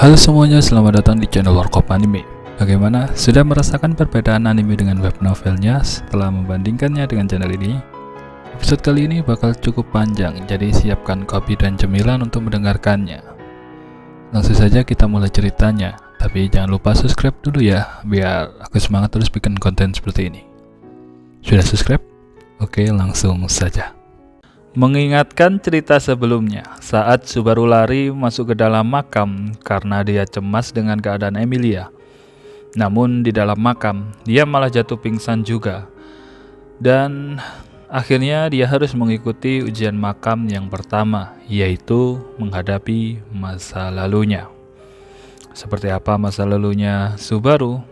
Halo semuanya, selamat datang di channel Warkop Anime. Bagaimana? Sudah merasakan perbedaan anime dengan web novelnya setelah membandingkannya dengan channel ini? Episode kali ini bakal cukup panjang, jadi siapkan kopi dan cemilan untuk mendengarkannya. Langsung saja kita mulai ceritanya, tapi jangan lupa subscribe dulu ya, biar aku semangat terus bikin konten seperti ini. Sudah subscribe? Oke, langsung saja. Mengingatkan cerita sebelumnya, saat Subaru lari masuk ke dalam makam karena dia cemas dengan keadaan Emilia. Namun di dalam makam, dia malah jatuh pingsan juga. Dan akhirnya dia harus mengikuti ujian makam yang pertama, yaitu menghadapi masa lalunya. Seperti apa masa lalunya Subaru?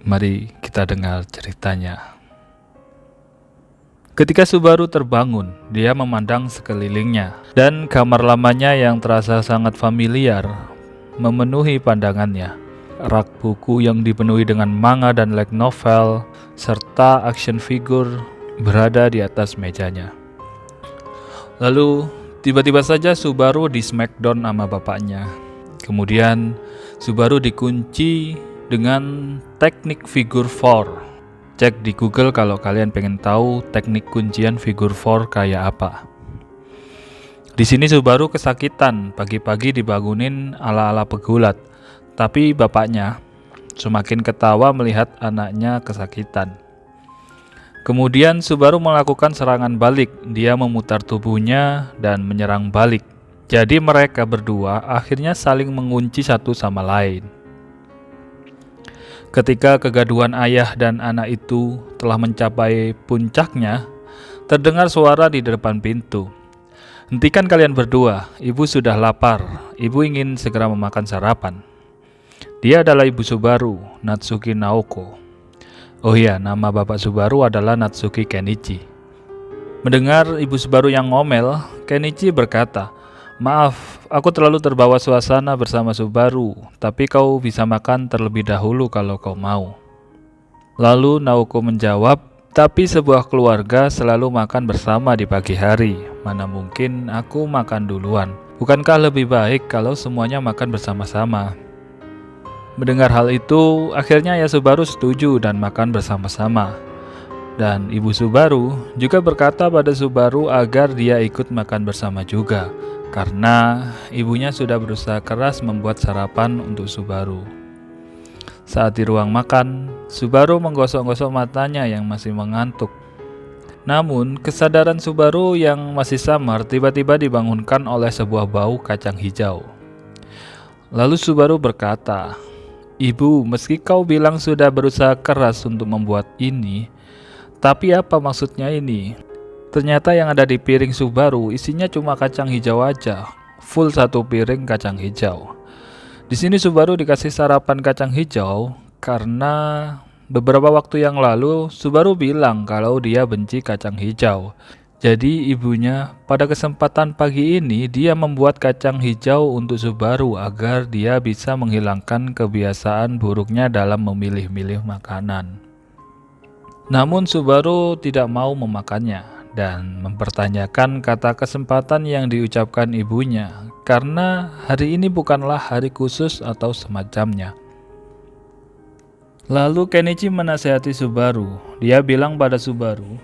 Mari kita dengar ceritanya. Ketika Subaru terbangun, dia memandang sekelilingnya, dan kamar lamanya yang terasa sangat familiar memenuhi pandangannya. Rak buku yang dipenuhi dengan manga dan light novel, serta action figure berada di atas mejanya. Lalu, tiba-tiba saja Subaru di smackdown sama bapaknya. Kemudian, Subaru dikunci dengan teknik figure 4. Cek di Google kalau kalian pengen tahu teknik kuncian figur 4 kayak apa. Di sini Subaru kesakitan, pagi-pagi dibangunin ala-ala pegulat. Tapi bapaknya semakin ketawa melihat anaknya kesakitan. Kemudian Subaru melakukan serangan balik. Dia memutar tubuhnya dan menyerang balik. Jadi mereka berdua akhirnya saling mengunci satu sama lain. Ketika kegaduhan ayah dan anak itu telah mencapai puncaknya, terdengar suara di depan pintu. "Hentikan kalian berdua, ibu sudah lapar. Ibu ingin segera memakan sarapan." Dia adalah ibu Subaru, Natsuki Naoko. Oh iya, nama bapak Subaru adalah Natsuki Kenichi. Mendengar ibu Subaru yang ngomel, Kenichi berkata, "Maaf, aku terlalu terbawa suasana bersama Subaru, tapi kau bisa makan terlebih dahulu kalau kau mau." Lalu Naoko menjawab, "Tapi sebuah keluarga selalu makan bersama di pagi hari. Mana mungkin aku makan duluan. Bukankah lebih baik kalau semuanya makan bersama-sama?" Mendengar hal itu, akhirnya ya Subaru setuju dan makan bersama-sama. Dan ibu Subaru juga berkata pada Subaru agar dia ikut makan bersama juga, karena ibunya sudah berusaha keras membuat sarapan untuk Subaru. Saat di ruang makan, Subaru menggosok-gosok matanya yang masih mengantuk. Namun, kesadaran Subaru yang masih samar tiba-tiba dibangunkan oleh sebuah bau kacang hijau. Lalu Subaru berkata, "Ibu, meski kau bilang sudah berusaha keras untuk membuat ini, tapi apa maksudnya ini?" Ternyata yang ada di piring Subaru isinya cuma kacang hijau aja, full satu piring kacang hijau. Di sini Subaru dikasih sarapan kacang hijau karena beberapa waktu yang lalu Subaru bilang kalau dia benci kacang hijau. Jadi ibunya pada kesempatan pagi ini dia membuat kacang hijau untuk Subaru agar dia bisa menghilangkan kebiasaan buruknya dalam memilih-milih makanan. Namun Subaru tidak mau memakannya dan mempertanyakan kata kesempatan yang diucapkan ibunya, karena hari ini bukanlah hari khusus atau semacamnya. Lalu Kenichi menasihati Subaru. Dia bilang pada Subaru,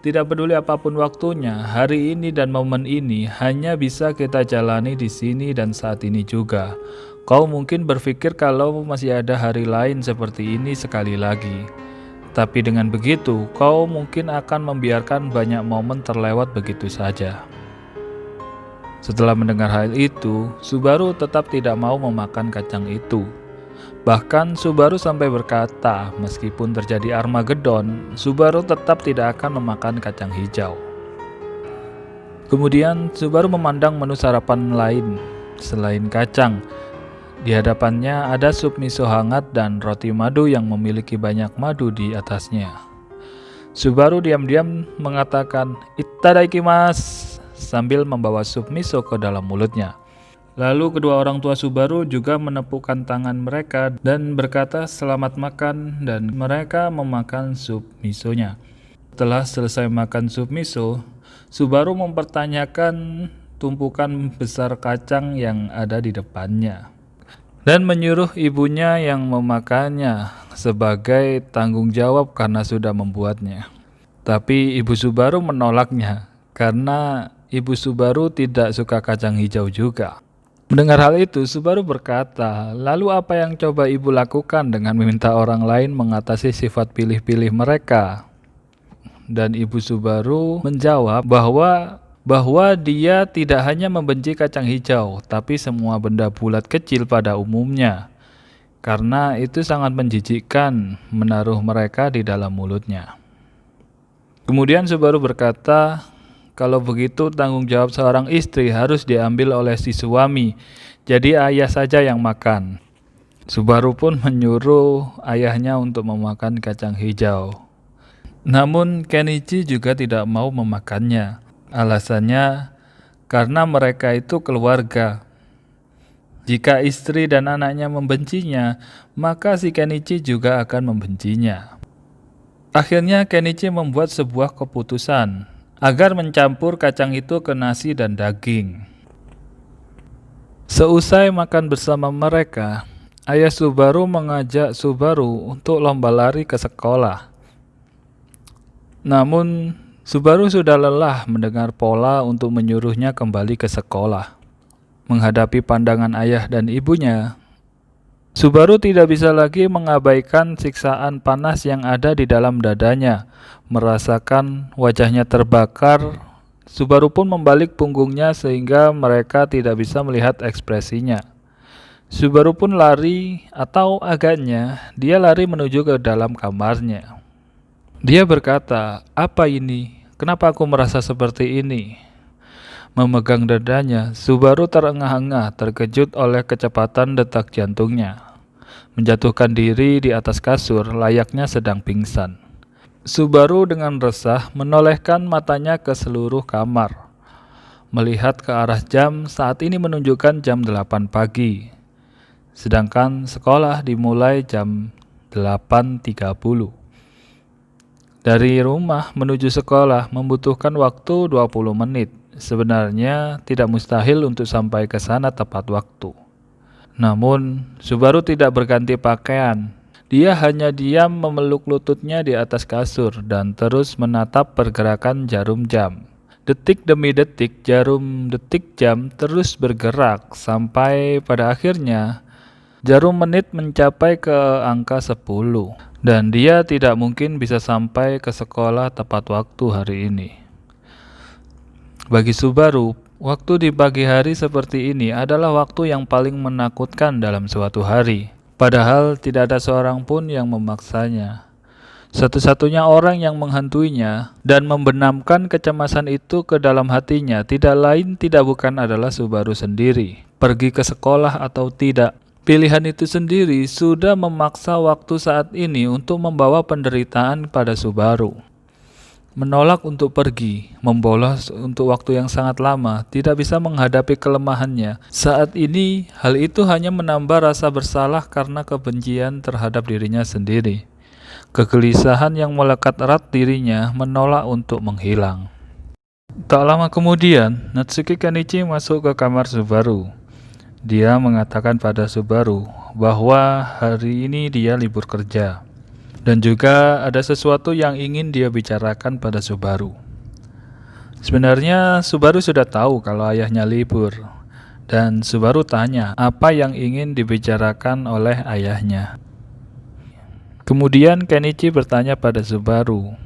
"Tidak peduli apapun waktunya, hari ini dan momen ini hanya bisa kita jalani di sini dan saat ini juga. Kau mungkin berpikir kalau masih ada hari lain seperti ini sekali lagi. Tapi dengan begitu, kau mungkin akan membiarkan banyak momen terlewat begitu saja." Setelah mendengar hal itu, Subaru tetap tidak mau memakan kacang itu. Bahkan Subaru sampai berkata, meskipun terjadi Armageddon, Subaru tetap tidak akan memakan kacang hijau. Kemudian Subaru memandang menu sarapan lain selain kacang. Di hadapannya ada sup miso hangat dan roti madu yang memiliki banyak madu di atasnya. Subaru diam-diam mengatakan "Itadakimasu" sambil membawa sup miso ke dalam mulutnya. Lalu kedua orang tua Subaru juga menepukkan tangan mereka dan berkata selamat makan, dan mereka memakan sup misonya. Setelah selesai makan sup miso, Subaru mempertanyakan tumpukan besar kacang yang ada di depannya. dan menyuruh ibunya yang memakannya sebagai tanggung jawab karena sudah membuatnya. Tapi Ibu Subaru menolaknya karena Ibu Subaru tidak suka kacang hijau juga. Mendengar hal itu, Subaru berkata, "Lalu apa yang coba ibu lakukan dengan meminta orang lain mengatasi sifat pilih-pilih mereka?" Dan Ibu Subaru menjawab bahwa dia tidak hanya membenci kacang hijau, tapi semua benda bulat kecil pada umumnya, karena itu sangat menjijikkan menaruh mereka di dalam mulutnya. Kemudian Subaru berkata, kalau begitu tanggung jawab seorang istri harus diambil oleh si suami, jadi ayah saja yang makan. Subaru pun menyuruh ayahnya untuk memakan kacang hijau. Namun Kenichi juga tidak mau memakannya. Alasannya karena mereka itu keluarga. Jika istri dan anaknya membencinya, maka si Kenichi juga akan membencinya. Akhirnya Kenichi membuat sebuah keputusan agar mencampur kacang itu ke nasi dan daging. Seusai makan bersama mereka, ayah Subaru mengajak Subaru untuk lomba lari ke sekolah. Namun, Subaru sudah lelah mendengar pola untuk menyuruhnya kembali ke sekolah. Menghadapi pandangan ayah dan ibunya, Subaru tidak bisa lagi mengabaikan siksaan panas yang ada di dalam dadanya. Merasakan wajahnya terbakar, Subaru pun membalik punggungnya sehingga mereka tidak bisa melihat ekspresinya. Subaru pun lari, atau agaknya dia lari menuju ke dalam kamarnya. Dia berkata, "Apa ini? Kenapa aku merasa seperti ini?" Memegang dadanya, Subaru terengah-engah terkejut oleh kecepatan detak jantungnya. Menjatuhkan diri di atas kasur layaknya sedang pingsan. Subaru dengan resah menolehkan matanya ke seluruh kamar. Melihat ke arah jam, saat ini menunjukkan jam 8 pagi. Sedangkan sekolah dimulai jam 8.30. Dari rumah menuju sekolah membutuhkan waktu 20 menit. Sebenarnya tidak mustahil untuk sampai ke sana tepat waktu. Namun, Subaru tidak berganti pakaian. Dia hanya diam memeluk lututnya di atas kasur dan terus menatap pergerakan jarum jam. Detik demi detik, jarum detik jam terus bergerak sampai pada akhirnya jarum menit mencapai ke angka 10. Dan dia tidak mungkin bisa sampai ke sekolah tepat waktu hari ini. Bagi Subaru, waktu di pagi hari seperti ini adalah waktu yang paling menakutkan dalam suatu hari. Padahal tidak ada seorang pun yang memaksanya. Satu-satunya orang yang menghantuinya dan membenamkan kecemasan itu ke dalam hatinya tidak lain tidak bukan adalah Subaru sendiri. Pergi ke sekolah atau tidak, pilihan itu sendiri sudah memaksa waktu saat ini untuk membawa penderitaan pada Subaru. Menolak untuk pergi, membolos untuk waktu yang sangat lama, tidak bisa menghadapi kelemahannya. Saat ini, hal itu hanya menambah rasa bersalah karena kebencian terhadap dirinya sendiri. Kegelisahan yang melekat erat dirinya menolak untuk menghilang. Tak lama kemudian, Natsuki Kenichi masuk ke kamar Subaru. Dia mengatakan pada Subaru bahwa hari ini dia libur kerja. Dan juga ada sesuatu yang ingin dia bicarakan pada Subaru. Sebenarnya Subaru sudah tahu kalau ayahnya libur. Dan Subaru tanya apa yang ingin dibicarakan oleh ayahnya. Kemudian Kenichi bertanya pada Subaru,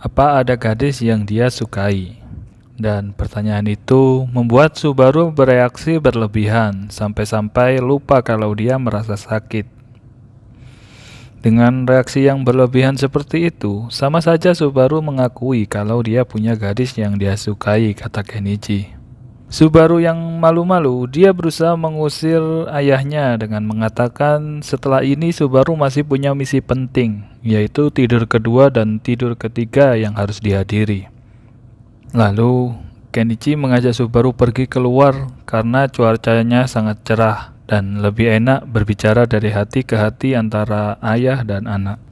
apa ada gadis yang dia sukai? Dan pertanyaan itu membuat Subaru bereaksi berlebihan sampai-sampai lupa kalau dia merasa sakit. Dengan reaksi yang berlebihan seperti itu, sama saja Subaru mengakui kalau dia punya gadis yang dia sukai, kata Kenichi. Subaru yang malu-malu, dia berusaha mengusir ayahnya dengan mengatakan setelah ini Subaru masih punya misi penting, yaitu tidur kedua dan tidur ketiga yang harus dihadiri. Lalu, Kenichi mengajak Subaru pergi keluar karena cuacanya sangat cerah dan lebih enak berbicara dari hati ke hati antara ayah dan anak.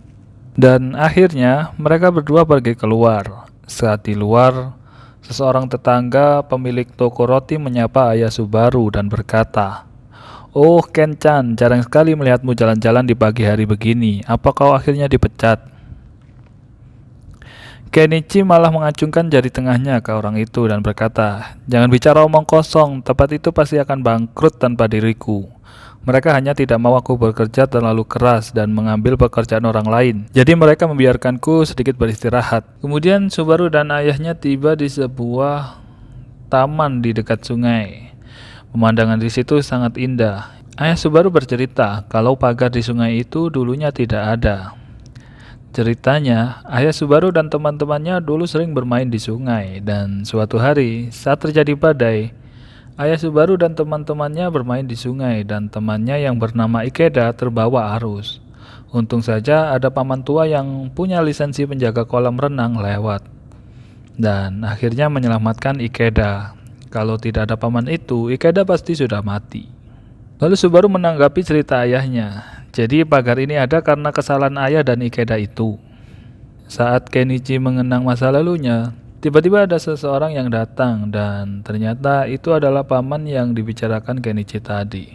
Dan akhirnya mereka berdua pergi keluar. Saat di luar, seseorang tetangga pemilik toko roti menyapa ayah Subaru dan berkata, "Oh, Ken-chan, jarang sekali melihatmu jalan-jalan di pagi hari begini. Apa kau akhirnya dipecat?" Kenichi malah mengacungkan jari tengahnya ke orang itu dan berkata, "Jangan bicara omong kosong, tempat itu pasti akan bangkrut tanpa diriku. Mereka hanya tidak mau aku bekerja terlalu keras dan mengambil pekerjaan orang lain. Jadi mereka membiarkanku sedikit beristirahat." Kemudian Subaru dan ayahnya tiba di sebuah taman di dekat sungai. Pemandangan di situ sangat indah. Ayah Subaru bercerita kalau pagar di sungai itu dulunya tidak ada. Ceritanya, ayah Subaru dan teman-temannya dulu sering bermain di sungai, dan suatu hari saat terjadi badai, ayah Subaru dan teman-temannya bermain di sungai dan temannya yang bernama Ikeda terbawa arus. Untung saja ada paman tua yang punya lisensi penjaga kolam renang lewat dan akhirnya menyelamatkan Ikeda. Kalau tidak ada paman itu, Ikeda pasti sudah mati. Lalu Subaru menanggapi cerita ayahnya. Jadi pagar ini ada karena kesalahan ayah dan Ikeda itu. Saat Kenichi mengenang masa lalunya, tiba-tiba ada seseorang yang datang dan ternyata itu adalah paman yang dibicarakan Kenichi tadi.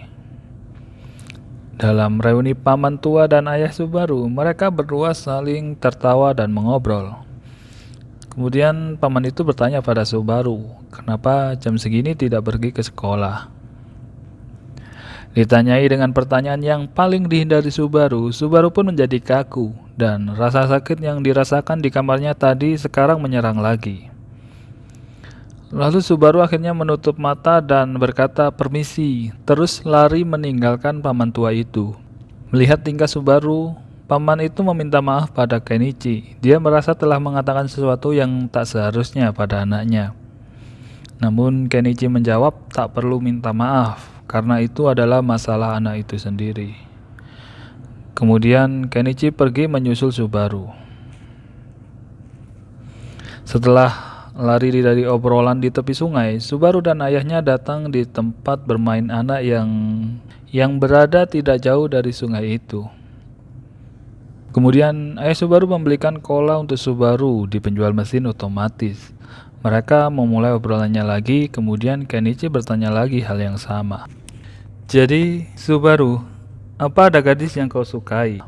Dalam reuni paman tua dan ayah Subaru, mereka berdua saling tertawa dan mengobrol. Kemudian paman itu bertanya pada Subaru, kenapa jam segini tidak pergi ke sekolah? Ditanyai dengan pertanyaan yang paling dihindari Subaru, Subaru pun menjadi kaku dan rasa sakit yang dirasakan di kamarnya tadi sekarang menyerang lagi. Lalu Subaru akhirnya menutup mata dan berkata permisi, terus lari meninggalkan paman tua itu. Melihat tingkah Subaru, paman itu meminta maaf pada Kenichi. Dia merasa telah mengatakan sesuatu yang tak seharusnya pada anaknya. Namun Kenichi menjawab tak perlu minta maaf, karena itu adalah masalah anak itu sendiri. Kemudian Kenichi pergi menyusul Subaru. Setelah lari dari obrolan di tepi sungai, Subaru dan ayahnya datang di tempat bermain anak yang berada tidak jauh dari sungai itu. Kemudian ayah Subaru membelikan cola untuk Subaru di penjual mesin otomatis. Mereka memulai obrolannya lagi, kemudian Kenichi bertanya lagi hal yang sama. "Jadi, Subaru, apa ada gadis yang kau sukai?"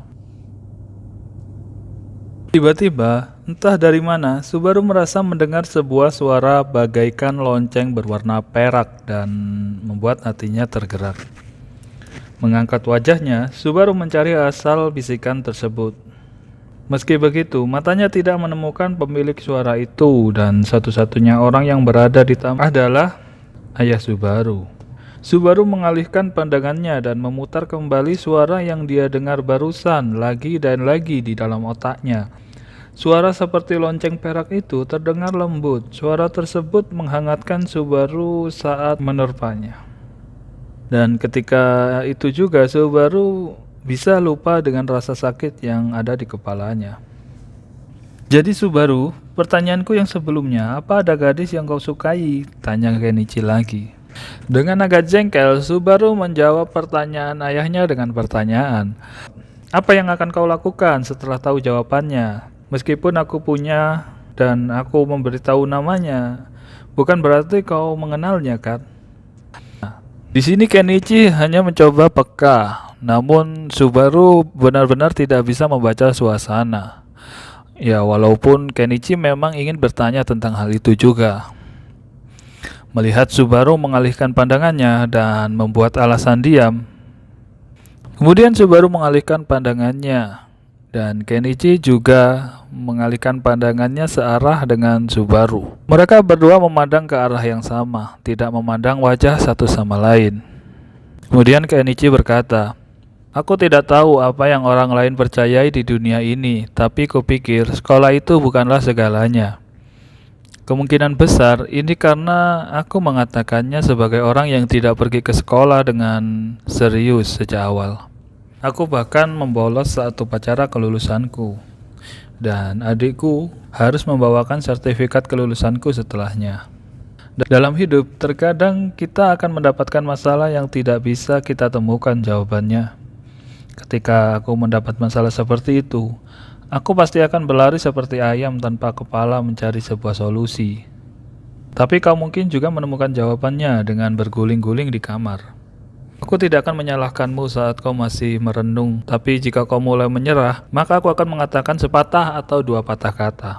Tiba-tiba, entah dari mana, Subaru merasa mendengar sebuah suara bagaikan lonceng berwarna perak dan membuat hatinya tergerak. Mengangkat wajahnya, Subaru mencari asal bisikan tersebut. Meski begitu, matanya tidak menemukan pemilik suara itu dan satu-satunya orang yang berada di taman adalah ayah Subaru. Subaru mengalihkan pandangannya dan memutar kembali suara yang dia dengar barusan lagi dan lagi di dalam otaknya. Suara seperti lonceng perak itu terdengar lembut. Suara tersebut menghangatkan Subaru saat menerpanya. Dan ketika itu juga Subaru bisa lupa dengan rasa sakit yang ada di kepalanya. "Jadi Subaru, pertanyaanku yang sebelumnya, apa ada gadis yang kau sukai?" tanya Kenichi lagi. Dengan agak jengkel, Subaru menjawab pertanyaan ayahnya dengan pertanyaan. "Apa yang akan kau lakukan setelah tahu jawabannya? Meskipun aku punya dan aku memberitahu namanya, bukan berarti kau mengenalnya, kan?" Di sini Kenichi hanya mencoba peka, namun Subaru benar-benar tidak bisa membaca suasana. Ya, walaupun Kenichi memang ingin bertanya tentang hal itu juga. Melihat Subaru mengalihkan pandangannya dan membuat alasan diam, kemudian Subaru mengalihkan pandangannya dan Kenichi juga mengalihkan pandangannya searah dengan Subaru. Mereka berdua memandang ke arah yang sama, tidak memandang wajah satu sama lain. Kemudian Kenichi berkata, "Aku tidak tahu apa yang orang lain percayai di dunia ini, tapi kupikir sekolah itu bukanlah segalanya. Kemungkinan besar ini karena aku mengatakannya sebagai orang yang tidak pergi ke sekolah dengan serius sejak awal. Aku bahkan membolos saat upacara kelulusanku, dan adikku harus membawakan sertifikat kelulusanku setelahnya. Dalam hidup, terkadang kita akan mendapatkan masalah yang tidak bisa kita temukan jawabannya. Ketika aku mendapat masalah seperti itu, aku pasti akan berlari seperti ayam tanpa kepala mencari sebuah solusi. Tapi kau mungkin juga menemukan jawabannya dengan berguling-guling di kamar. Aku tidak akan menyalahkanmu saat kau masih merenung, tapi jika kau mulai menyerah, maka aku akan mengatakan sepatah atau dua patah kata.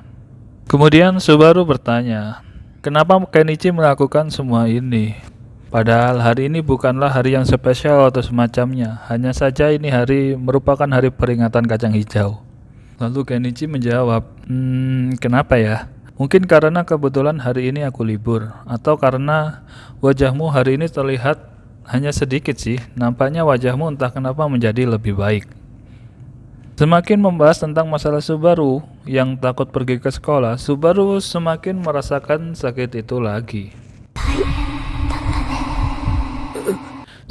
Kemudian Subaru bertanya, kenapa Kenichi melakukan semua ini? Padahal hari ini bukanlah hari yang spesial atau semacamnya, hanya saja ini hari merupakan hari peringatan kacang hijau. Lalu Kenichi menjawab, kenapa ya? Mungkin karena kebetulan hari ini aku libur, atau karena wajahmu hari ini terlihat hanya sedikit sih, nampaknya wajahmu entah kenapa menjadi lebih baik. Semakin membahas tentang masalah Subaru yang takut pergi ke sekolah, Subaru semakin merasakan sakit itu lagi.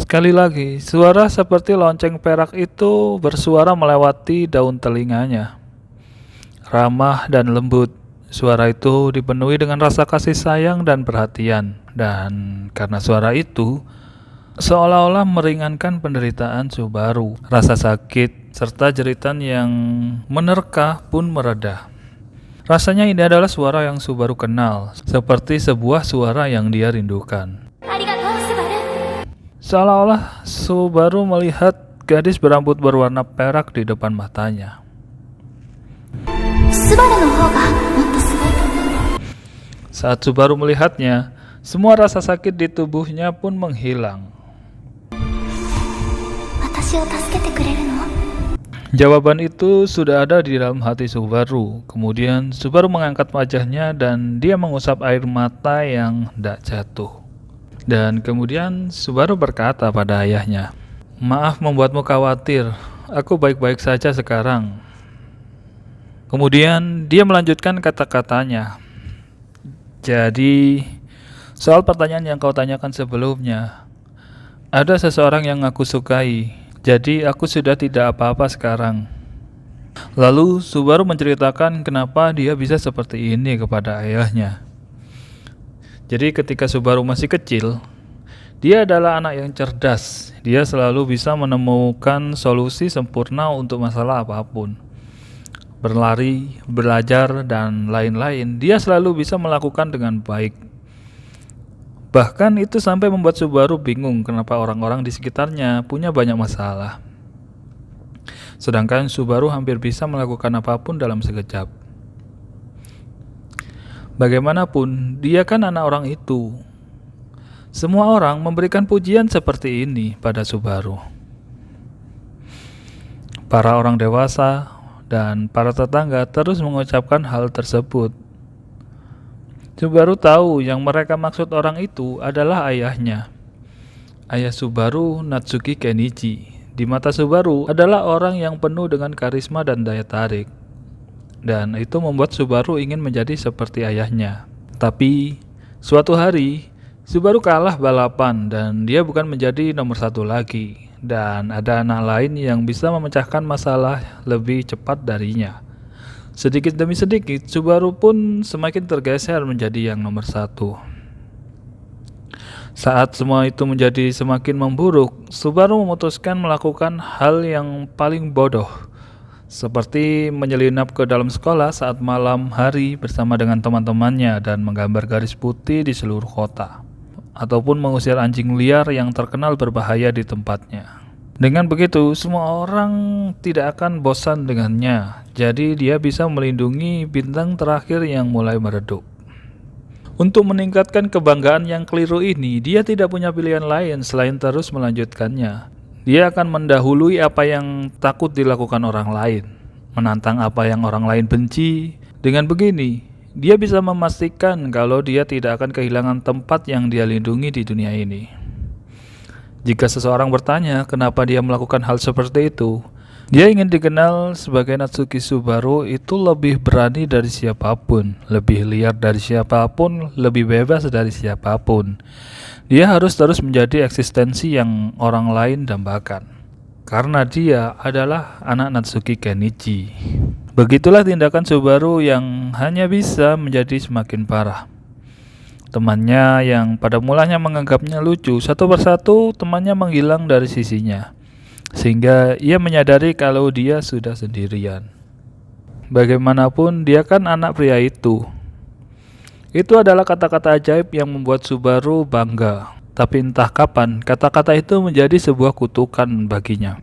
Sekali lagi, suara seperti lonceng perak itu bersuara melewati daun telinganya. Ramah dan lembut, suara itu dipenuhi dengan rasa kasih sayang dan perhatian. Dan karena suara itu, seolah-olah meringankan penderitaan Subaru. Rasa sakit serta jeritan yang menerka pun mereda. Rasanya ini adalah suara yang Subaru kenal, seperti sebuah suara yang dia rindukan. Seolah-olah Subaru melihat gadis berambut berwarna perak di depan matanya. Saat Subaru melihatnya, semua rasa sakit di tubuhnya pun menghilang. Jawaban itu sudah ada di dalam hati Subaru. Kemudian Subaru mengangkat wajahnya dan dia mengusap air mata yang hendak jatuh. Dan kemudian Subaru berkata pada ayahnya, "Maaf membuatmu khawatir, aku baik-baik saja sekarang." Kemudian dia melanjutkan kata-katanya. Jadi, soal pertanyaan yang kau tanyakan sebelumnya, ada seseorang yang aku sukai, jadi aku sudah tidak apa-apa sekarang. Lalu Subaru menceritakan kenapa dia bisa seperti ini kepada ayahnya. Jadi ketika Subaru masih kecil, dia adalah anak yang cerdas. Dia selalu bisa menemukan solusi sempurna untuk masalah apapun. Berlari, belajar, dan lain-lain, dia selalu bisa melakukan dengan baik. Bahkan itu sampai membuat Subaru bingung kenapa orang-orang di sekitarnya punya banyak masalah. Sedangkan Subaru hampir bisa melakukan apapun dalam sekejap. Bagaimanapun, dia kan anak orang itu. Semua orang memberikan pujian seperti ini pada Subaru. Para orang dewasa dan para tetangga terus mengucapkan hal tersebut. Subaru tahu yang mereka maksud orang itu adalah ayahnya. Ayah Subaru, Natsuki Kenichi, di mata Subaru adalah orang yang penuh dengan karisma dan daya tarik. Dan itu membuat Subaru ingin menjadi seperti ayahnya. Tapi, suatu hari, Subaru kalah balapan dan dia bukan menjadi nomor 1 lagi. Dan ada anak lain yang bisa memecahkan masalah lebih cepat darinya. Sedikit demi sedikit, Subaru pun semakin tergeser menjadi yang nomor 1. Saat semua itu menjadi semakin memburuk, Subaru memutuskan melakukan hal yang paling bodoh, seperti menyelinap ke dalam sekolah saat malam hari bersama dengan teman-temannya dan menggambar garis putih di seluruh kota, ataupun mengusir anjing liar yang terkenal berbahaya di tempatnya. Dengan begitu, semua orang tidak akan bosan dengannya, jadi dia bisa melindungi bintang terakhir yang mulai meredup. Untuk meningkatkan kebanggaan yang keliru ini, dia tidak punya pilihan lain selain terus melanjutkannya. Dia akan mendahului apa yang takut dilakukan orang lain, menantang apa yang orang lain benci. Dengan begini, dia bisa memastikan kalau dia tidak akan kehilangan tempat yang dia lindungi di dunia ini. Jika seseorang bertanya kenapa dia melakukan hal seperti itu, dia ingin dikenal sebagai Natsuki Subaru itu lebih berani dari siapapun, lebih liar dari siapapun, lebih bebas dari siapapun. Dia harus terus menjadi eksistensi yang orang lain dambakan, karena dia adalah anak Natsuki Kenichi. Begitulah tindakan Subaru yang hanya bisa menjadi semakin parah. Temannya yang pada mulanya menganggapnya lucu, satu persatu temannya menghilang dari sisinya, sehingga ia menyadari kalau dia sudah sendirian. Bagaimanapun, dia kan anak pria itu. Itu adalah kata-kata ajaib yang membuat Subaru bangga. Tapi entah kapan, kata-kata itu menjadi sebuah kutukan baginya.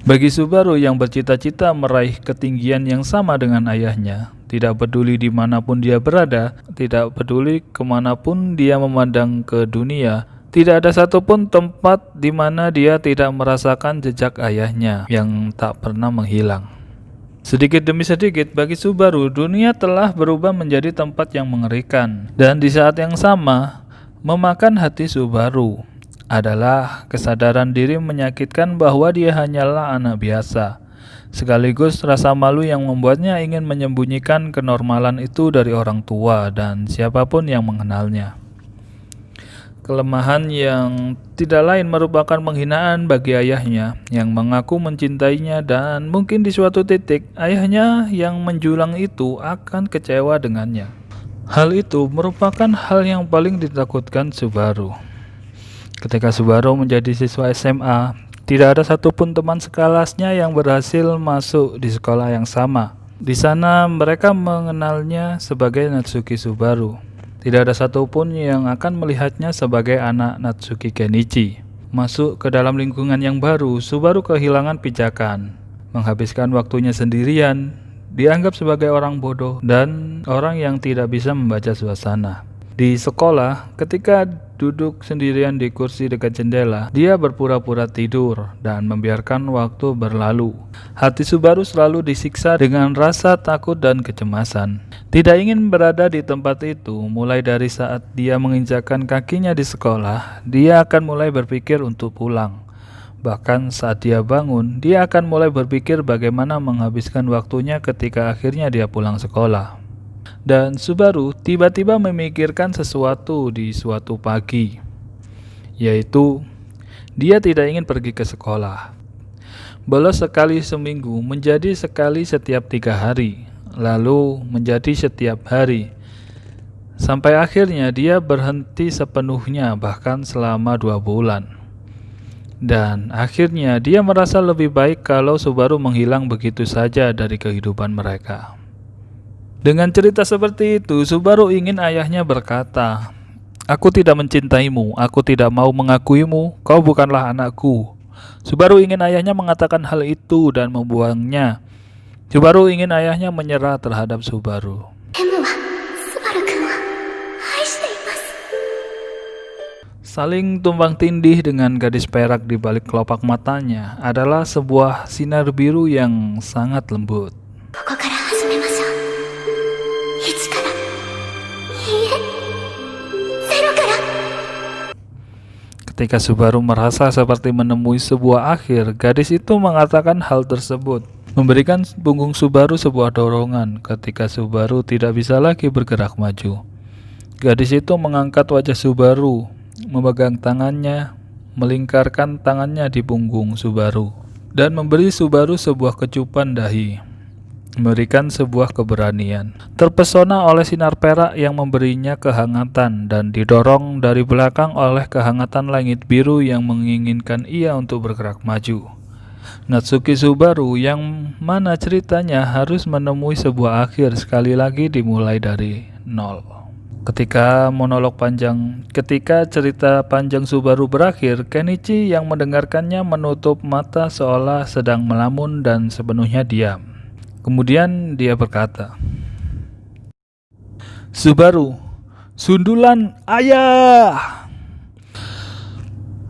Bagi Subaru yang bercita-cita meraih ketinggian yang sama dengan ayahnya, tidak peduli dimanapun dia berada, tidak peduli kemanapun dia memandang ke dunia, tidak ada satupun tempat di mana dia tidak merasakan jejak ayahnya yang tak pernah menghilang. Sedikit demi sedikit bagi Subaru, dunia telah berubah menjadi tempat yang mengerikan. Dan di saat yang sama, memakan hati Subaru adalah kesadaran diri menyakitkan bahwa dia hanyalah anak biasa. Sekaligus rasa malu yang membuatnya ingin menyembunyikan kenormalan itu dari orang tua dan siapapun yang mengenalnya. Kelemahan yang tidak lain merupakan penghinaan bagi ayahnya yang mengaku mencintainya, dan mungkin di suatu titik ayahnya yang menjulang itu akan kecewa dengannya. Hal itu merupakan hal yang paling ditakutkan Subaru. Ketika Subaru menjadi siswa SMA, tidak ada satupun teman sekelasnya yang berhasil masuk di sekolah yang sama. Di sana mereka mengenalnya sebagai Natsuki Subaru. Tidak ada satupun yang akan melihatnya sebagai anak Natsuki Kenichi. Masuk ke dalam lingkungan yang baru, Subaru kehilangan pijakan. Menghabiskan waktunya sendirian, dianggap sebagai orang bodoh dan orang yang tidak bisa membaca suasana. Di sekolah, ketika duduk sendirian di kursi dekat jendela, dia berpura-pura tidur dan membiarkan waktu berlalu. Hati Subaru selalu disiksa dengan rasa takut dan kecemasan. Tidak ingin berada di tempat itu, mulai dari saat dia menginjakkan kakinya di sekolah, dia akan mulai berpikir untuk pulang. Bahkan saat dia bangun, dia akan mulai berpikir bagaimana menghabiskan waktunya ketika akhirnya dia pulang sekolah. Dan Subaru tiba-tiba memikirkan sesuatu di suatu pagi, yaitu dia tidak ingin pergi ke sekolah. Bolos sekali seminggu menjadi sekali setiap 3 hari, lalu menjadi setiap hari, sampai akhirnya dia berhenti sepenuhnya bahkan selama 2 bulan. Dan akhirnya dia merasa lebih baik kalau Subaru menghilang begitu saja dari kehidupan mereka. Dengan cerita seperti itu, Subaru ingin ayahnya berkata, "Aku tidak mencintaimu, aku tidak mau mengakuimu, kau bukanlah anakku." Subaru ingin ayahnya mengatakan hal itu dan membuangnya. Subaru ingin ayahnya menyerah terhadap Subaru. Saling tumpang tindih dengan gadis perak di balik kelopak matanya adalah sebuah sinar biru yang sangat lembut. Ketika Subaru merasa seperti menemui sebuah akhir, gadis itu mengatakan hal tersebut, memberikan punggung Subaru sebuah dorongan ketika Subaru tidak bisa lagi bergerak maju. Gadis itu mengangkat wajah Subaru, memegang tangannya, melingkarkan tangannya di punggung Subaru, dan memberi Subaru sebuah kecupan dahi, memberikan sebuah keberanian. Terpesona oleh sinar perak yang memberinya kehangatan dan didorong dari belakang oleh kehangatan langit biru yang menginginkan ia untuk bergerak maju. Natsuki Subaru yang mana ceritanya harus menemui sebuah akhir sekali lagi dimulai dari nol. Ketika cerita panjang Subaru berakhir, Kenichi yang mendengarkannya menutup mata seolah sedang melamun dan sepenuhnya diam. Kemudian dia berkata, "Subaru, sundulan ayah!"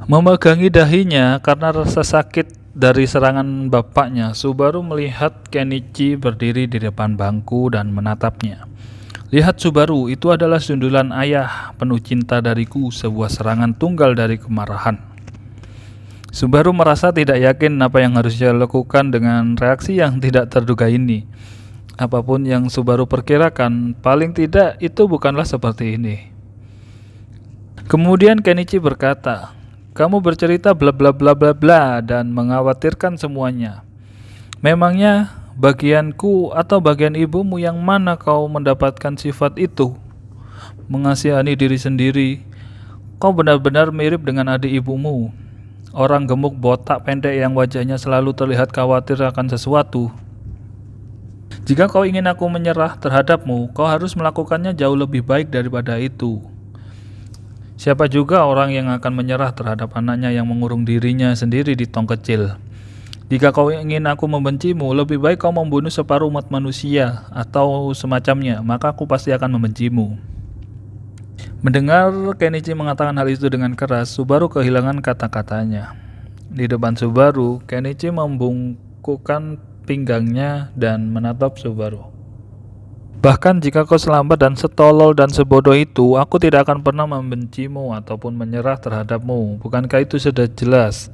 Memegangi dahinya karena rasa sakit dari serangan bapaknya, Subaru melihat Kenichi berdiri di depan bangku dan menatapnya. "Lihat Subaru, itu adalah sundulan ayah, penuh cinta dariku, sebuah serangan tunggal dari kemarahan." Subaru merasa tidak yakin apa yang harus dia lakukan dengan reaksi yang tidak terduga ini. Apapun yang Subaru perkirakan, paling tidak itu bukanlah seperti ini. Kemudian Kenichi berkata, "Kamu bercerita bla bla bla bla bla dan mengkhawatirkan semuanya. Memangnya bagianku atau bagian ibumu yang mana kau mendapatkan sifat itu? Mengasihani diri sendiri. Kau benar-benar mirip dengan adik ibumu. Orang gemuk botak pendek yang wajahnya selalu terlihat khawatir akan sesuatu. Jika kau ingin aku menyerah terhadapmu, kau harus melakukannya jauh lebih baik daripada itu. Siapa juga orang yang akan menyerah terhadap anaknya yang mengurung dirinya sendiri di tong kecil? Jika kau ingin aku membencimu, lebih baik kau membunuh separuh umat manusia atau semacamnya, maka aku pasti akan membencimu. Mendengar Kenichi mengatakan hal itu dengan keras, Subaru kehilangan kata-katanya. Di depan Subaru, Kenichi membungkukkan pinggangnya dan menatap Subaru. Bahkan jika kau selamat dan setolol dan sebodoh itu, aku tidak akan pernah membencimu ataupun menyerah terhadapmu. Bukankah itu sudah jelas?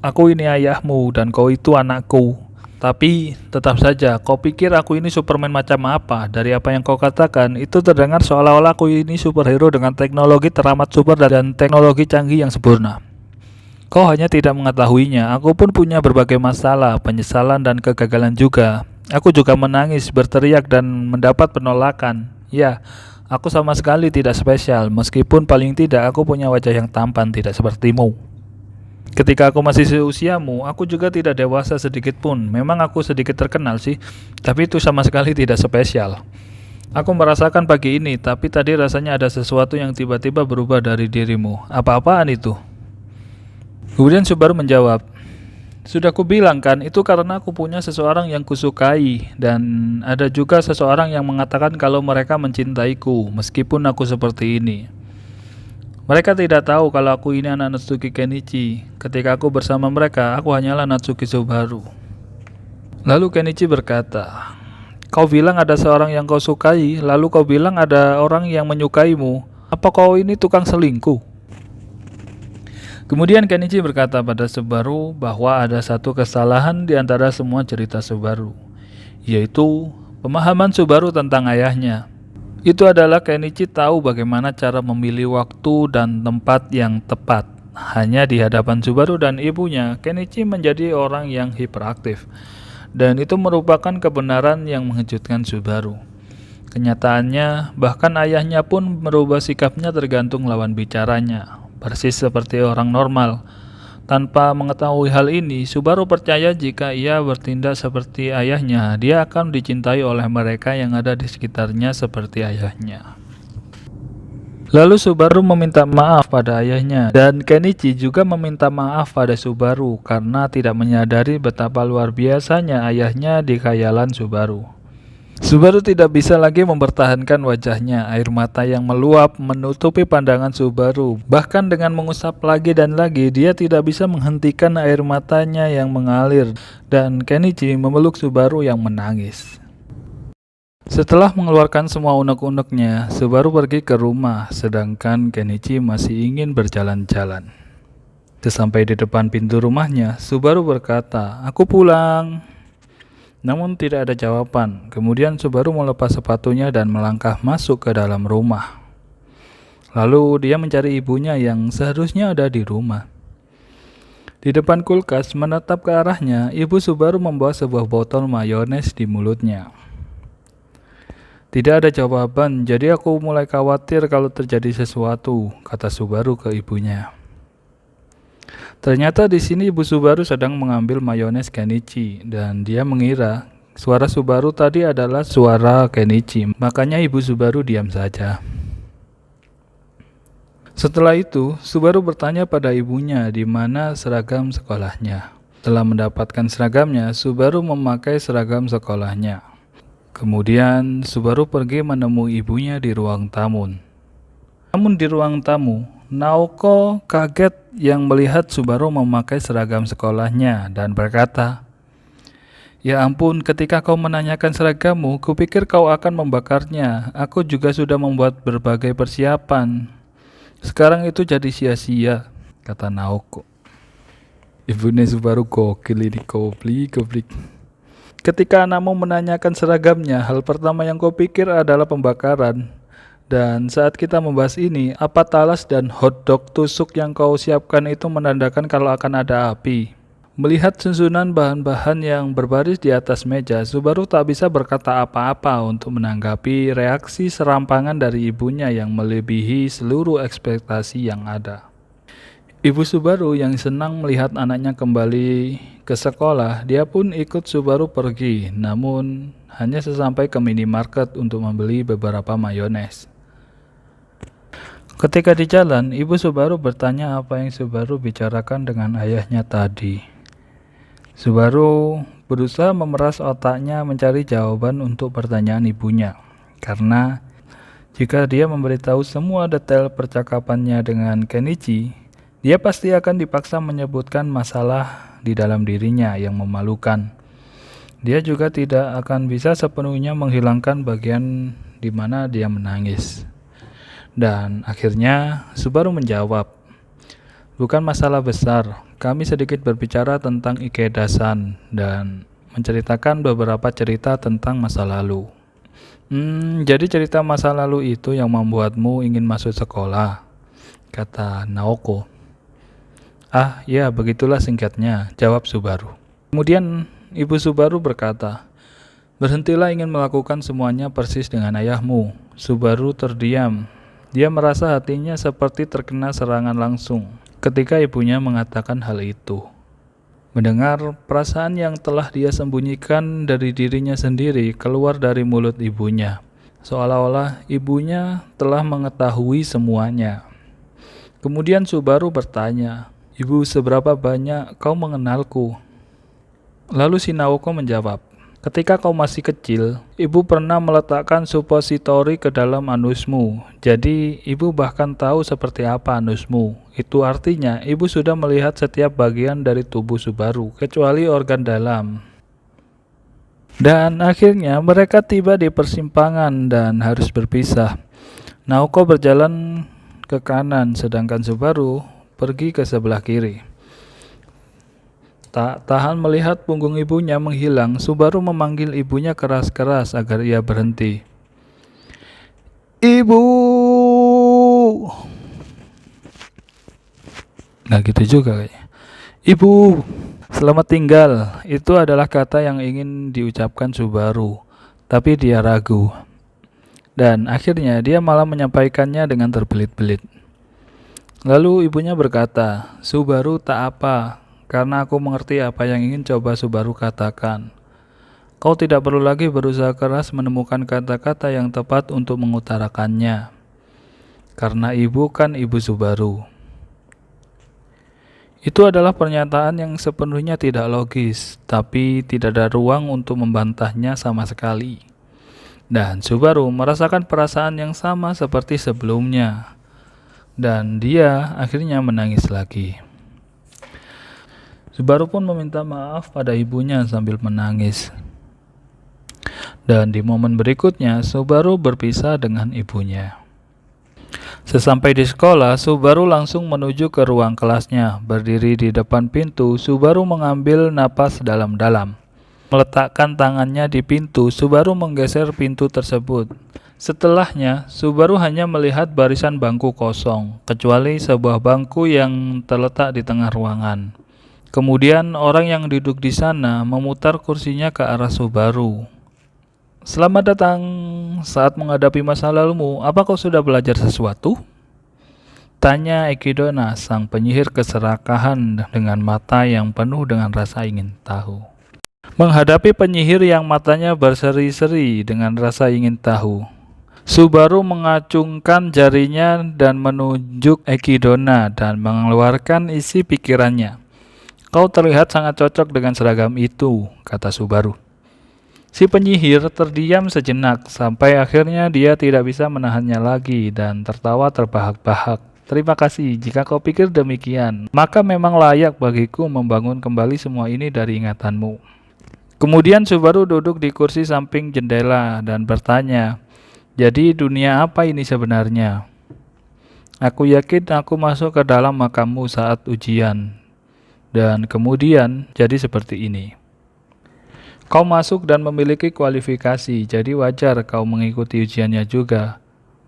Aku ini ayahmu dan kau itu anakku. Tapi tetap saja, kau pikir aku ini Superman macam apa? Dari apa yang kau katakan, itu terdengar seolah-olah aku ini superhero dengan teknologi teramat super dan teknologi canggih yang sempurna. Kau hanya tidak mengetahuinya, aku pun punya berbagai masalah, penyesalan dan kegagalan juga. Aku juga menangis, berteriak dan mendapat penolakan. Ya, aku sama sekali tidak spesial, meskipun paling tidak aku punya wajah yang tampan, tidak sepertimu. Ketika aku masih seusiamu, aku juga tidak dewasa sedikit pun. Memang aku sedikit terkenal sih, tapi itu sama sekali tidak spesial. Aku merasakan pagi ini, tapi tadi rasanya ada sesuatu yang tiba-tiba berubah dari dirimu. Apa-apaan itu? Kemudian Subaru menjawab, sudah kubilang kan, itu karena aku punya seseorang yang kusukai, dan ada juga seseorang yang mengatakan kalau mereka mencintaiku, meskipun aku seperti ini. Mereka tidak tahu kalau aku ini anak Natsuki Kenichi. Ketika aku bersama mereka, aku hanyalah Natsuki Subaru. Lalu Kenichi berkata, kau bilang ada seorang yang kau sukai, lalu kau bilang ada orang yang menyukaimu. Apa kau ini tukang selingkuh? Kemudian Kenichi berkata pada Subaru bahwa ada satu kesalahan di antara semua cerita Subaru, yaitu pemahaman Subaru tentang ayahnya. Itu adalah Kenichi tahu bagaimana cara memilih waktu dan tempat yang tepat. Hanya di hadapan Subaru dan ibunya, Kenichi menjadi orang yang hiperaktif. Dan itu merupakan kebenaran yang mengejutkan Subaru. Kenyataannya, bahkan ayahnya pun merubah sikapnya tergantung lawan bicaranya. Persis seperti orang normal. Tanpa mengetahui hal ini, Subaru percaya jika ia bertindak seperti ayahnya, dia akan dicintai oleh mereka yang ada di sekitarnya seperti ayahnya. Lalu Subaru meminta maaf pada ayahnya, dan Kenichi juga meminta maaf pada Subaru karena tidak menyadari betapa luar biasanya ayahnya di khayalan Subaru. Subaru tidak bisa lagi mempertahankan wajahnya, air mata yang meluap menutupi pandangan Subaru. Bahkan dengan mengusap lagi dan lagi, dia tidak bisa menghentikan air matanya yang mengalir, dan Kenichi memeluk Subaru yang menangis. Setelah mengeluarkan semua unek-uneknya, Subaru pergi ke rumah, sedangkan Kenichi masih ingin berjalan-jalan. Sesampai di depan pintu rumahnya, Subaru berkata, "Aku pulang." Namun tidak ada jawaban. Kemudian Subaru melepas sepatunya dan melangkah masuk ke dalam rumah. Lalu dia mencari ibunya yang seharusnya ada di rumah. Di depan kulkas menatap ke arahnya, ibu Subaru membawa sebuah botol mayones di mulutnya. Tidak ada jawaban, jadi aku mulai khawatir kalau terjadi sesuatu, kata Subaru ke ibunya. Ternyata di sini ibu Subaru sedang mengambil mayones Kenichi dan dia mengira suara Subaru tadi adalah suara Kenichi. Makanya ibu Subaru diam saja. Setelah itu, Subaru bertanya pada ibunya di mana seragam sekolahnya. Setelah mendapatkan seragamnya, Subaru memakai seragam sekolahnya. Kemudian Subaru pergi menemui ibunya di ruang tamu. Namun di ruang tamu, Naoko kaget yang melihat Subaru memakai seragam sekolahnya dan berkata, "Ya ampun, ketika kau menanyakan seragammu, kupikir kau akan membakarnya. Aku juga sudah membuat berbagai persiapan. Sekarang itu jadi sia-sia," kata Naoko. Ibunya Subaru gokil ini, goblik. Ketika anakmu menanyakan seragamnya, hal pertama yang kau pikir adalah pembakaran. Dan saat kita membahas ini, apa talas dan hotdog tusuk yang kau siapkan itu menandakan kalau akan ada api? Melihat susunan bahan-bahan yang berbaris di atas meja, Subaru tak bisa berkata apa-apa untuk menanggapi reaksi serampangan dari ibunya yang melebihi seluruh ekspektasi yang ada. Ibu Subaru yang senang melihat anaknya kembali ke sekolah, dia pun ikut Subaru pergi, namun hanya sesampai ke minimarket untuk membeli beberapa mayones. Ketika di jalan, Ibu Subaru bertanya apa yang Subaru bicarakan dengan ayahnya tadi. Subaru berusaha memeras otaknya mencari jawaban untuk pertanyaan ibunya, karena jika dia memberitahu semua detail percakapannya dengan Kenichi, dia pasti akan dipaksa menyebutkan masalah di dalam dirinya yang memalukan. Dia juga tidak akan bisa sepenuhnya menghilangkan bagian di mana dia menangis. Dan akhirnya Subaru menjawab, "Bukan masalah besar. Kami sedikit berbicara tentang Ikeda-san dan menceritakan beberapa cerita tentang masa lalu." Jadi cerita masa lalu itu yang membuatmu ingin masuk sekolah, kata Naoko. "Ah, ya, begitulah singkatnya," jawab Subaru. Kemudian Ibu Subaru berkata, "Berhentilah ingin melakukan semuanya persis dengan ayahmu." Subaru terdiam. Dia merasa hatinya seperti terkena serangan langsung ketika ibunya mengatakan hal itu. Mendengar perasaan yang telah dia sembunyikan dari dirinya sendiri keluar dari mulut ibunya, seolah-olah ibunya telah mengetahui semuanya. Kemudian Subaru bertanya, "Ibu, seberapa banyak kau mengenalku?" Lalu si Naoko menjawab, "Ketika kau masih kecil, ibu pernah meletakkan supositori ke dalam anusmu. Jadi, ibu bahkan tahu seperti apa anusmu. Itu artinya, ibu sudah melihat setiap bagian dari tubuh Subaru, kecuali organ dalam." Dan akhirnya mereka tiba di persimpangan dan harus berpisah. Naoko berjalan ke kanan, sedangkan Subaru pergi ke sebelah kiri. Tak tahan melihat punggung ibunya menghilang, Subaru memanggil ibunya keras-keras agar ia berhenti. "Ibu!" Nggak gitu juga kayaknya. "Ibu, selamat tinggal." Itu adalah kata yang ingin diucapkan Subaru, tapi dia ragu. Dan akhirnya dia malah menyampaikannya dengan terbelit-belit. Lalu ibunya berkata, "Subaru, tak apa. Karena aku mengerti apa yang ingin coba Subaru katakan. Kau tidak perlu lagi berusaha keras menemukan kata-kata yang tepat untuk mengutarakannya. Karena ibu kan ibu Subaru." Itu adalah pernyataan yang sepenuhnya tidak logis, tapi tidak ada ruang untuk membantahnya sama sekali. Dan Subaru merasakan perasaan yang sama seperti sebelumnya. Dan dia akhirnya menangis lagi. Subaru pun meminta maaf pada ibunya sambil menangis. Dan di momen berikutnya, Subaru berpisah dengan ibunya. Sesampai di sekolah, Subaru langsung menuju ke ruang kelasnya. Berdiri di depan pintu, Subaru mengambil napas dalam-dalam. Meletakkan tangannya di pintu, Subaru menggeser pintu tersebut. Setelahnya, Subaru hanya melihat barisan bangku kosong, kecuali sebuah bangku yang terletak di tengah ruangan. Kemudian orang yang duduk di sana memutar kursinya ke arah Subaru. "Selamat datang. Saat menghadapi masa lalumu, apa kau sudah belajar sesuatu?" tanya Ekidona, sang penyihir keserakahan dengan mata yang penuh dengan rasa ingin tahu. Menghadapi penyihir yang matanya berseri-seri dengan rasa ingin tahu, Subaru mengacungkan jarinya dan menunjuk Ekidona dan mengeluarkan isi pikirannya. "Kau terlihat sangat cocok dengan seragam itu," kata Subaru. Si penyihir terdiam sejenak sampai akhirnya dia tidak bisa menahannya lagi dan tertawa terbahak-bahak. "Terima kasih, jika kau pikir demikian, maka memang layak bagiku membangun kembali semua ini dari ingatanmu." Kemudian Subaru duduk di kursi samping jendela dan bertanya, "Jadi dunia apa ini sebenarnya? Aku yakin aku masuk ke dalam makammu saat ujian. Dan kemudian jadi seperti ini. Kau masuk dan memiliki kualifikasi, jadi wajar kau mengikuti ujiannya juga.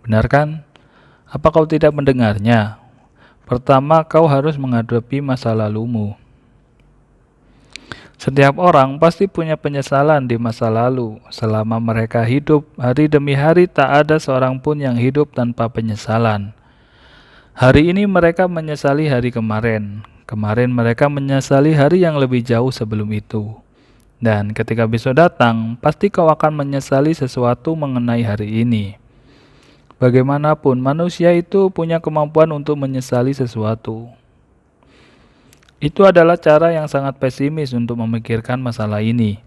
Benar kan? Apa kau tidak mendengarnya? Pertama, kau harus menghadapi masa lalumu. Setiap orang pasti punya penyesalan di masa lalu. Selama mereka hidup, hari demi hari tak ada seorang pun yang hidup tanpa penyesalan. Hari ini mereka menyesali hari kemarin. Kemarin mereka menyesali hari yang lebih jauh sebelum itu. Dan ketika besok datang, pasti kau akan menyesali sesuatu mengenai hari ini. Bagaimanapun, manusia itu punya kemampuan untuk menyesali sesuatu. Itu adalah cara yang sangat pesimis untuk memikirkan masalah ini.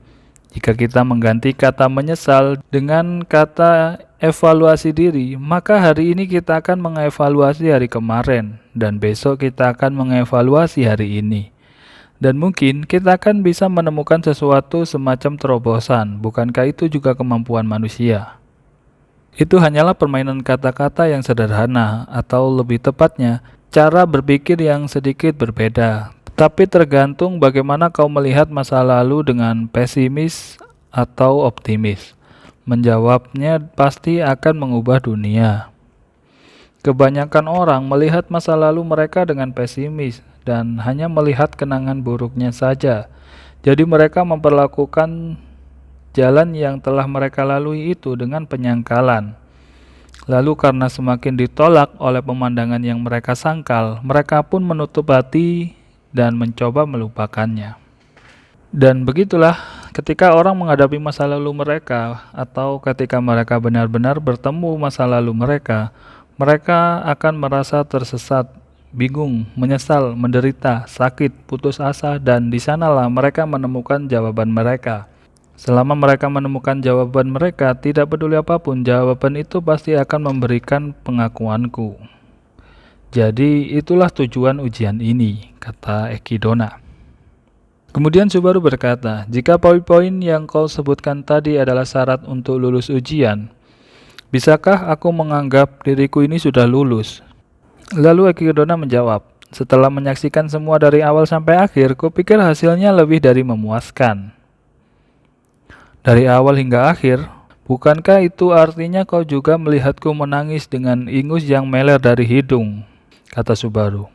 Jika kita mengganti kata menyesal dengan kata evaluasi diri, maka hari ini kita akan mengevaluasi hari kemarin, dan besok kita akan mengevaluasi hari ini. Dan mungkin kita akan bisa menemukan sesuatu semacam terobosan. Bukankah itu juga kemampuan manusia? Itu hanyalah permainan kata-kata yang sederhana, atau lebih tepatnya, cara berpikir yang sedikit berbeda. Tapi tergantung bagaimana kau melihat masa lalu dengan pesimis atau optimis. Menjawabnya pasti akan mengubah dunia. Kebanyakan orang melihat masa lalu mereka dengan pesimis dan hanya melihat kenangan buruknya saja. Jadi mereka memperlakukan jalan yang telah mereka lalui itu dengan penyangkalan. Lalu karena semakin ditolak oleh pemandangan yang mereka sangkal, mereka pun menutup hati dan mencoba melupakannya. Dan begitulah ketika orang menghadapi masa lalu mereka, atau ketika mereka benar-benar bertemu masa lalu mereka akan merasa tersesat, bingung, menyesal, menderita, sakit, putus asa, dan di sanalah mereka menemukan jawaban mereka. Selama mereka menemukan jawaban mereka, tidak peduli apapun, jawaban itu pasti akan memberikan pengakuanku. Jadi itulah tujuan ujian ini, kata Eki Dona. Kemudian Subaru berkata, jika poin-poin yang kau sebutkan tadi adalah syarat untuk lulus ujian, bisakah aku menganggap diriku ini sudah lulus? Lalu Eki Dona menjawab, setelah menyaksikan semua dari awal sampai akhir, kupikir hasilnya lebih dari memuaskan. Dari awal hingga akhir, bukankah itu artinya kau juga melihatku menangis dengan ingus yang meler dari hidung? Kata Subaru.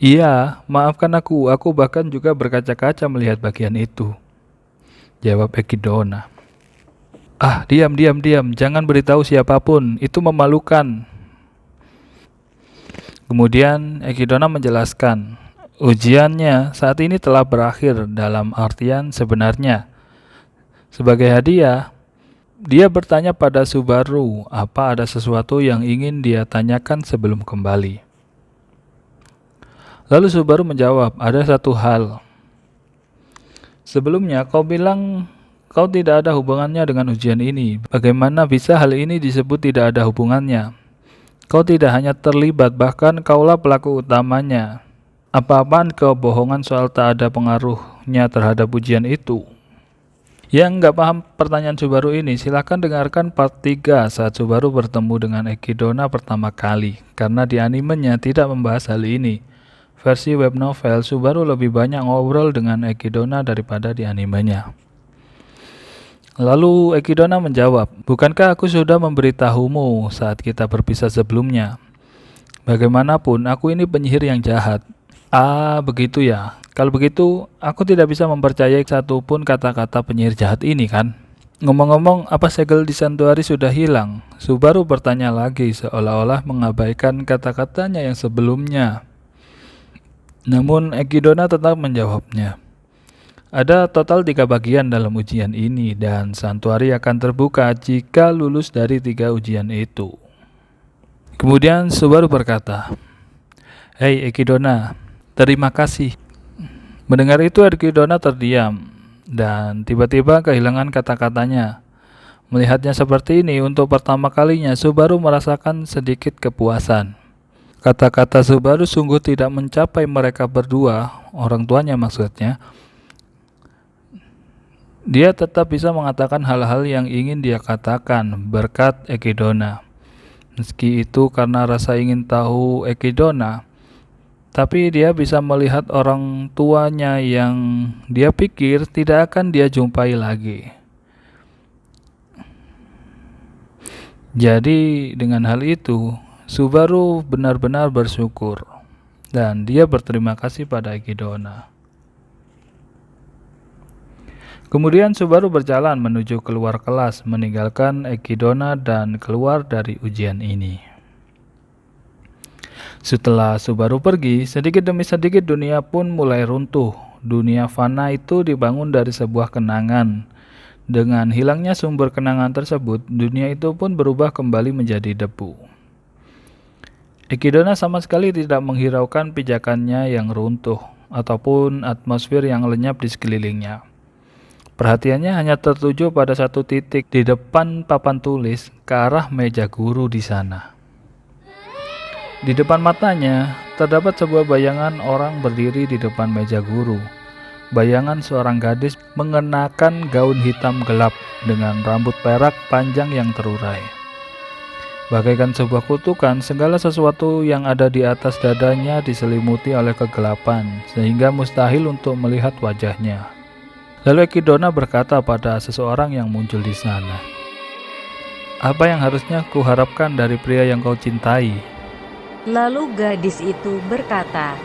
Iya, maafkan aku bahkan juga berkaca-kaca melihat bagian itu. Jawab Eki Dona. Ah, diam, jangan beritahu siapapun, itu memalukan. Kemudian Eki Dona menjelaskan, ujiannya saat ini telah berakhir dalam artian sebenarnya. Sebagai hadiah, dia bertanya pada Subaru, apa ada sesuatu yang ingin dia tanyakan sebelum kembali. Lalu Subaru menjawab, ada satu hal. Sebelumnya kau bilang kau tidak ada hubungannya dengan ujian ini. Bagaimana bisa hal ini disebut tidak ada hubungannya? Kau tidak hanya terlibat, bahkan kaulah pelaku utamanya. Apa-apaan kebohongan soal tak ada pengaruhnya terhadap ujian itu? Yang nggak paham pertanyaan Subaru ini, silahkan dengarkan part 3 saat Subaru bertemu dengan Eki Dona pertama kali, karena di animenya tidak membahas hal ini. Versi web novel, Subaru lebih banyak ngobrol dengan Eki Dona daripada di animenya. Lalu Eki Dona menjawab, bukankah aku sudah memberitahumu saat kita berpisah sebelumnya? Bagaimanapun, aku ini penyihir yang jahat. Ah, begitu ya. Kalau begitu, aku tidak bisa mempercayai satupun kata-kata penyihir jahat ini kan? Ngomong-ngomong, apa segel di santuari sudah hilang? Subaru bertanya lagi seolah-olah mengabaikan kata-katanya yang sebelumnya. Namun Eki Dona tetap menjawabnya. Ada total 3 bagian dalam ujian ini dan santuari akan terbuka jika lulus dari 3 ujian itu. Kemudian Subaru berkata, Hei Eki Dona, terima kasih. Mendengar itu Eki Dona terdiam dan tiba-tiba kehilangan kata-katanya. Melihatnya seperti ini untuk pertama kalinya, Subaru merasakan sedikit kepuasan. Kata-kata Subaru sungguh tidak mencapai mereka berdua, orang tuanya maksudnya. Dia tetap bisa mengatakan hal-hal yang ingin dia katakan berkat Eki Dona. Meski itu karena rasa ingin tahu Eki Dona, tapi dia bisa melihat orang tuanya yang dia pikir tidak akan dia jumpai lagi. Jadi dengan hal itu, Subaru benar-benar bersyukur dan dia berterima kasih pada Eki Dona. Kemudian Subaru berjalan menuju keluar kelas, meninggalkan Eki Dona dan keluar dari ujian ini. Setelah Subaru pergi, sedikit demi sedikit dunia pun mulai runtuh. Dunia fana itu dibangun dari sebuah kenangan. Dengan hilangnya sumber kenangan tersebut, dunia itu pun berubah kembali menjadi debu. Ekidona sama sekali tidak menghiraukan pijakannya yang runtuh ataupun atmosfer yang lenyap di sekelilingnya. Perhatiannya hanya tertuju pada satu titik di depan papan tulis ke arah meja guru di sana. Di depan matanya terdapat sebuah bayangan orang berdiri di depan meja guru. Bayangan seorang gadis mengenakan gaun hitam gelap dengan rambut perak panjang yang terurai. Bagaikan sebuah kutukan, segala sesuatu yang ada di atas dadanya diselimuti oleh kegelapan, sehingga mustahil untuk melihat wajahnya. Lalu Ekidona berkata pada seseorang yang muncul di sana, "Apa yang harusnya kuharapkan dari pria yang kau cintai?" Lalu gadis itu berkata,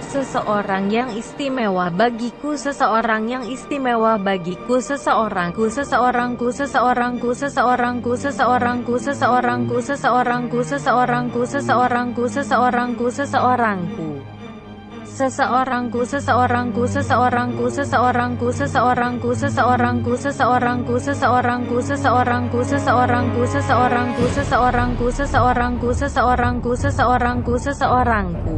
"Seseorang yang istimewa bagiku, seseorang yang istimewa bagiku, seseorangku, seseorangku, seseorangku, seseorangku, seseorangku, seseorangku, seseorangku, seseorangku, seseorangku, seseorangku, seseorangku. Seseorangku, seseorangku, seseorangku, seseorangku, seseorangku, seseorangku, seseorangku, seseorangku, seseorangku, seseorangku, seseorangku, seseorangku, seseorangku, seseorangku, seseorangku, seseorangku."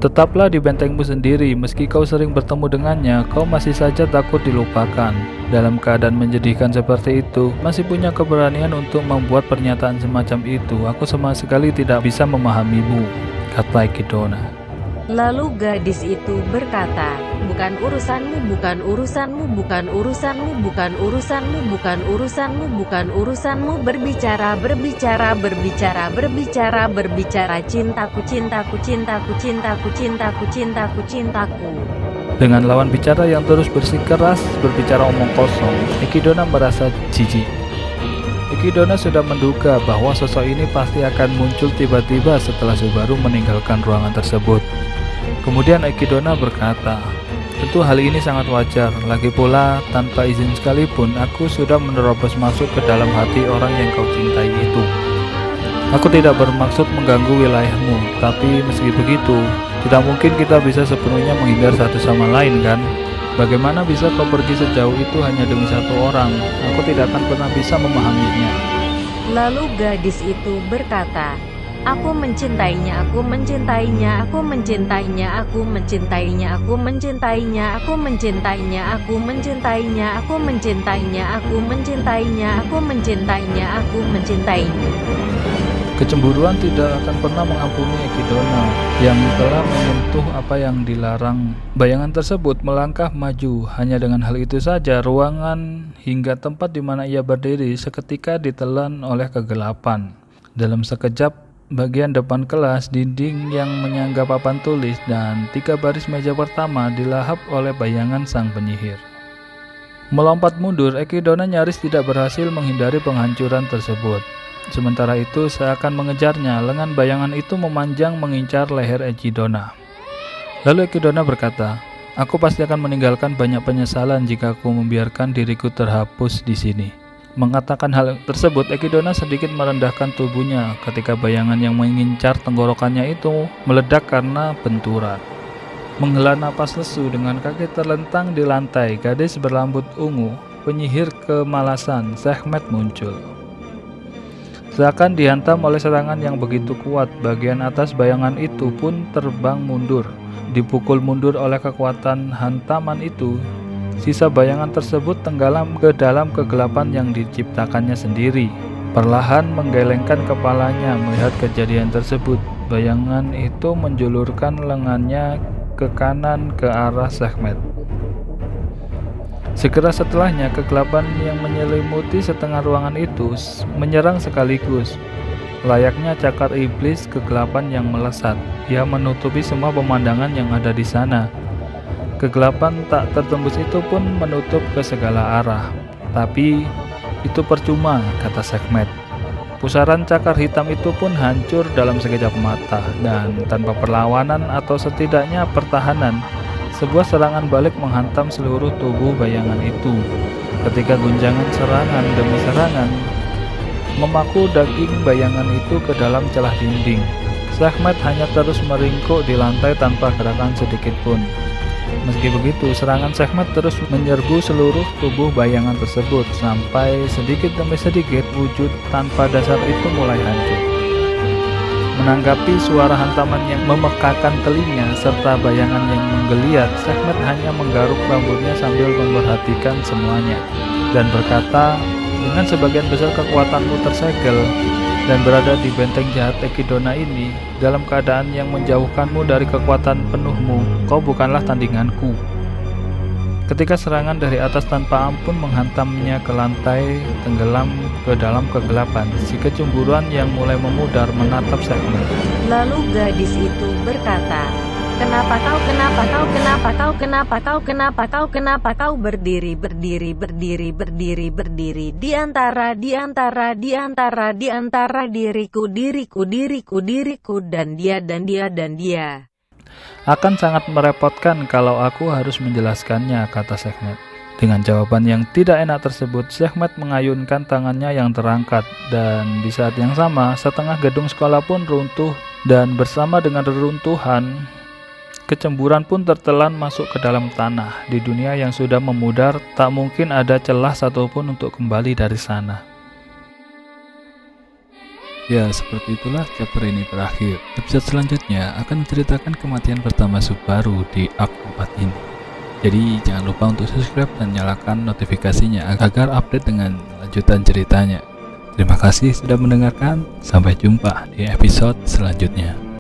Tetaplah di bentengmu sendiri, meski kau sering bertemu dengannya, kau masih saja takut dilupakan. Dalam keadaan menjadikan seperti itu, masih punya keberanian untuk membuat pernyataan semacam itu. Aku sama sekali tidak bisa memahamimu, kata Ekidona. Lalu gadis itu berkata, "Bukan urusanmu, bukan urusanmu, bukan urusanmu, bukan urusanmu, bukan urusanmu, bukan urusanmu, berbicara, berbicara, berbicara, berbicara, berbicara, cintaku, cintaku, cintaku, cintaku, cintaku, cintaku, cintaku." Dengan lawan bicara yang terus bersikeras berbicara omong kosong, Ekidona merasa jijik. Ekidona sudah menduga bahwa sosok ini pasti akan muncul tiba-tiba setelah Subaru meninggalkan ruangan tersebut. Kemudian Ekidona berkata, "Tentu hal ini sangat wajar, lagi pula tanpa izin sekalipun aku sudah menerobos masuk ke dalam hati orang yang kau cintai itu. Aku tidak bermaksud mengganggu wilayahmu, tapi meski begitu, tidak mungkin kita bisa sepenuhnya menghindar satu sama lain, kan? Bagaimana bisa kau pergi sejauh itu hanya demi satu orang? Aku tidak akan pernah bisa memahaminya." Lalu gadis itu berkata, "Aku mencintainya, aku mencintainya, aku mencintainya, aku mencintainya, aku mencintainya, aku mencintainya, aku mencintainya, aku mencintainya, aku mencintainya, aku mencintainya, aku mencintainya." Kecemburuan tidak akan pernah mengampuni Ekidona yang telah menyentuh apa yang dilarang. Bayangan tersebut melangkah maju. Hanya dengan hal itu saja, ruangan hingga tempat di mana ia berdiri seketika ditelan oleh kegelapan. Dalam sekejap, bagian depan kelas, dinding yang menyangga papan tulis, dan 3 baris meja pertama dilahap oleh bayangan sang penyihir. Melompat mundur, Ekidona nyaris tidak berhasil menghindari penghancuran tersebut. Sementara itu, seakan mengejarnya, lengan bayangan itu memanjang mengincar leher Ekidona. Lalu Ekidona berkata, "Aku pasti akan meninggalkan banyak penyesalan jika aku membiarkan diriku terhapus di sini." Mengatakan hal tersebut, Ekidona sedikit merendahkan tubuhnya ketika bayangan yang mengincar tenggorokannya itu meledak karena benturan. Menghela napas lesu dengan kaki terlentang di lantai, gadis berambut ungu, penyihir kemalasan, Sekhmet muncul. Seakan dihantam oleh serangan yang begitu kuat, bagian atas bayangan itu pun terbang mundur. Dipukul mundur oleh kekuatan hantaman itu, sisa bayangan tersebut tenggelam ke dalam kegelapan yang diciptakannya sendiri. Perlahan menggelengkan kepalanya melihat kejadian tersebut. Bayangan itu menjulurkan lengannya ke kanan ke arah Sekhmet. Segera setelahnya, kegelapan yang menyelimuti setengah ruangan itu menyerang sekaligus. Layaknya cakar iblis, kegelapan yang melesat. Ia menutupi semua pemandangan yang ada di sana. Kegelapan tak tertembus itu pun menutup ke segala arah. Tapi itu percuma, kata Sekhmet. Pusaran cakar hitam itu pun hancur dalam sekejap mata, dan tanpa perlawanan atau setidaknya pertahanan, sebuah serangan balik menghantam seluruh tubuh bayangan itu. Ketika guncangan serangan demi serangan memaku daging bayangan itu ke dalam celah dinding, Sekhmet hanya terus meringkuk di lantai tanpa gerakan sedikit pun. Meski begitu, serangan Sekhmet terus menyerbu seluruh tubuh bayangan tersebut sampai sedikit demi sedikit wujud tanpa dasar itu mulai hancur. Menanggapi suara hantaman yang memekakan telinga serta bayangan yang menggeliat, Sekhmet hanya menggaruk rambutnya sambil memperhatikan semuanya dan berkata, "Dengan sebagian besar kekuatanmu tersegel dan berada di benteng jahat Ekidona ini, dalam keadaan yang menjauhkanmu dari kekuatan penuhmu, kau bukanlah tandinganku." Ketika serangan dari atas tanpa ampun menghantamnya ke lantai, tenggelam ke dalam kegelapan, si kecemburuan yang mulai memudar menatap Sekhmet. Lalu gadis itu berkata, Kenapa kau berdiri di antara diriku dan dia. Akan sangat merepotkan kalau aku harus menjelaskannya, kata Sekhmet. Dengan jawaban yang tidak enak tersebut, Sekhmet mengayunkan tangannya yang terangkat, dan di saat yang sama, setengah gedung sekolah pun runtuh, dan bersama dengan reruntuhan, kecemburuan pun tertelan masuk ke dalam tanah. Di dunia yang sudah memudar, tak mungkin ada celah satupun untuk kembali dari sana. Ya, seperti itulah chapter ini berakhir. Episode selanjutnya akan menceritakan kematian pertama Subaru di arc 4 ini. Jadi jangan lupa untuk subscribe dan nyalakan notifikasinya agar update dengan lanjutan ceritanya. Terima kasih sudah mendengarkan. Sampai jumpa di episode selanjutnya.